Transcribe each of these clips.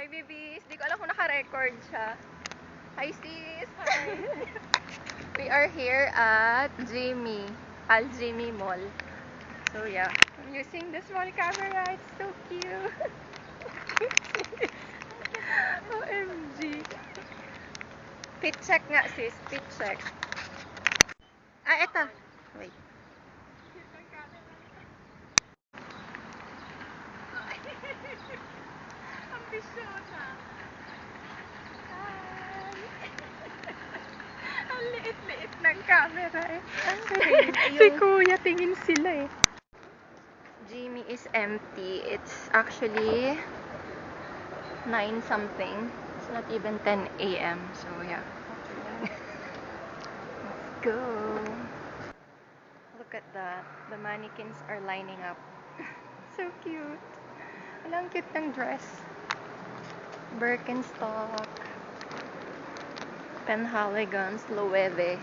Hi, babies. Di ko alam kung naka-record siya. Hi, sis. Hi. We are here at Jimmy. Al Jimmy Mall. So, yeah. I'm using the small camera. It's so cute. OMG. Fit check nga, sis. Fit check. Ah, eto. Wait. Ambisyosa. Hi. Ang liit-liit ng camera eh. Si Kuya, tingin sila eh. Jimmy is empty. It's actually 9 something. It's not even 10 a.m. So yeah. Let's go. Look at that. The mannequins are lining up. So cute. Walang cute ng dress. Birkenstock. Penhaligon's, Loewe.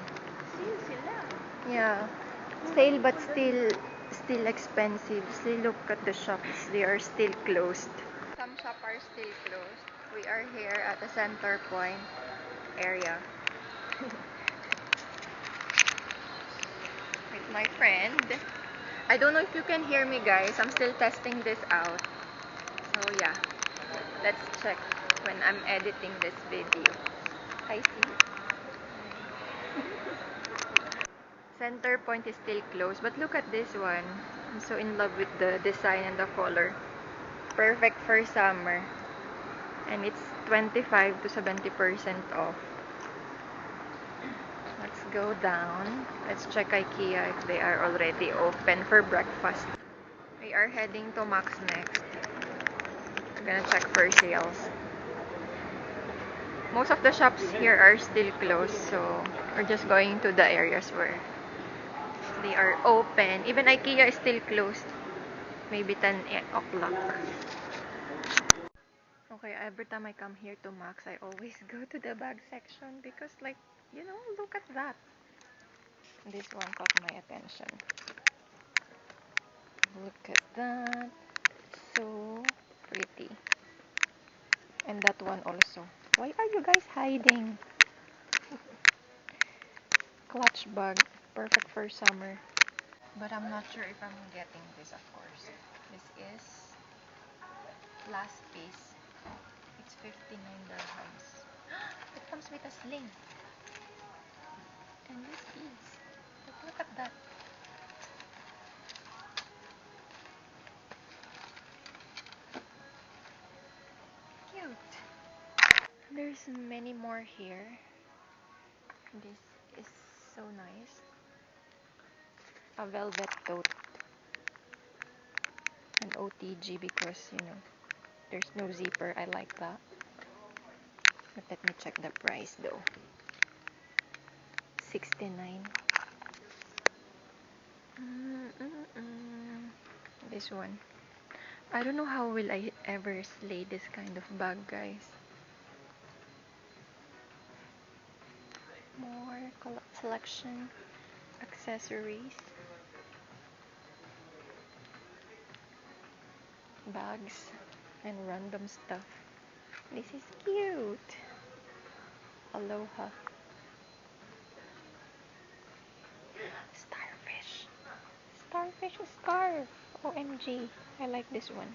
Yeah. Sale but still expensive. See, look at the shops. They are still closed. Some shops are still closed. We are here at the Center Point area. With my friend. I don't know if you can hear me, guys. I'm still testing this out. So yeah. Let's check when I'm editing this video. Hi, see. Center Point is still closed, but look at this one. I'm so in love with the design and the color. Perfect for summer. And it's 25 to 70% off. Let's go down. Let's check IKEA if they are already open for breakfast. We are heading to Max next. We're gonna check for sales. Most of the shops here are still closed, so we're just going to the areas where they are open. Even IKEA is still closed. Maybe 10 o'clock. Okay, every time I come here to Max, I always go to the bag section because, like, you know, look at that. This one caught my attention. Look at that. It's so pretty. And that one also. Why are you guys hiding? Clutch bag. Perfect for summer. But I'm not sure if I'm getting this, of course. This is last piece. It's 59 dirhams. It comes with a sling. And this is. Look at that. Cute. There's many more here. This is so nice. A velvet tote. An OTG because, you know, there's no zipper. I like that. But let me check the price though. 69. This one. I don't know how will I ever slay this kind of bag, guys. More selection, accessories, bags, and random stuff. This is cute. Aloha. Starfish. Starfish scarf. OMG. I like this one.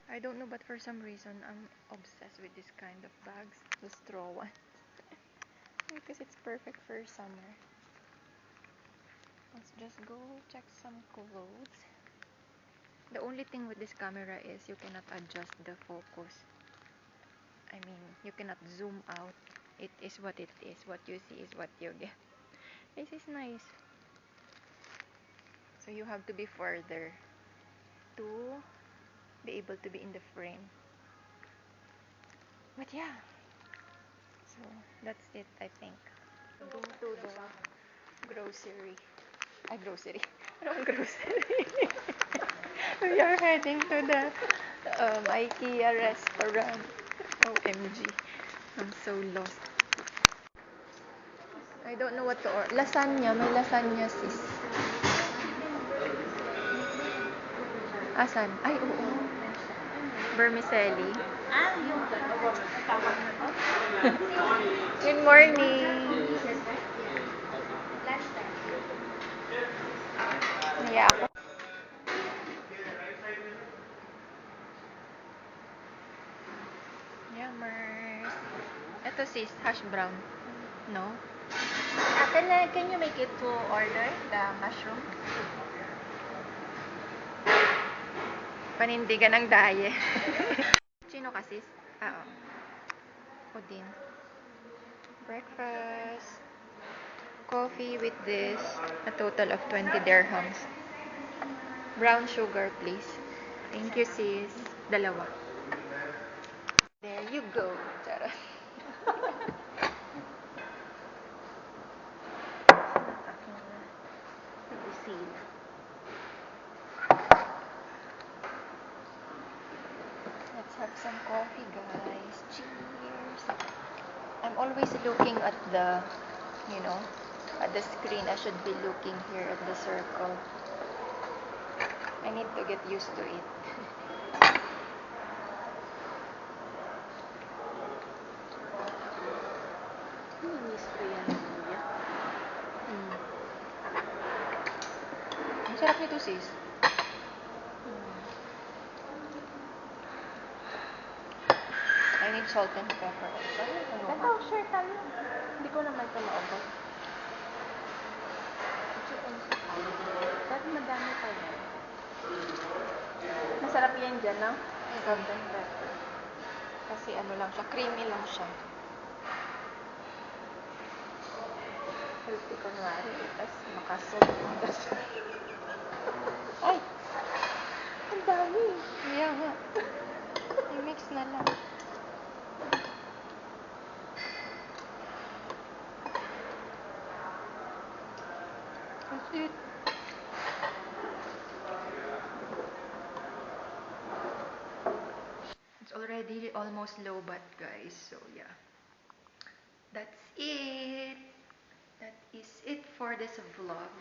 I don't know, but for some reason, I'm obsessed with this kind of bags. The straw one. Because it's perfect for summer. Let's just go check some clothes. The only thing with this camera is you cannot adjust the focus. I mean, you cannot zoom out. It is what it is. What you see is what you get. This is nice. So you have to be further to be able to be in the frame. But yeah. So that's it, I think. Go to the grocery. Grocery. Wrong grocery. We are heading to the IKEA restaurant. OMG. I'm so lost. I don't know what to order. Lasagna. May lasagna, sis. Asan? Ay, oo. vermicelli. Yung tawag na to? Good morning. Naya ako. Yummers. Ito sis, hash brown. No? Can you make it to order the mushroom? Panindigan ng daye. Chino ka sis? Oo. Ako din. Breakfast. Coffee with this. A total of 20 dirhams. Brown sugar, please. Thank you, sis. Dalawa. There you go. Charot. Let's have some coffee, guys. Cheers. I'm always looking at the, at the screen. I should be looking here at the circle. I need to get used to it. Miss ko yan, kuya. Ang sarap nito, sis. I need salt and pepper also. Ito, share tayo. Hindi ko naman ito maubos. But madami pa yan. Masarap yan dyan, no? Salt and pepper. Kasi ano lang siya, creamy lang siya. Healthy kunwari. Tapos makasot. Ay! Ang dami! Yeah nga. I-mix na lang. That's it. It's already almost low bat, guys. So, yeah. That's it. That is it for this vlog.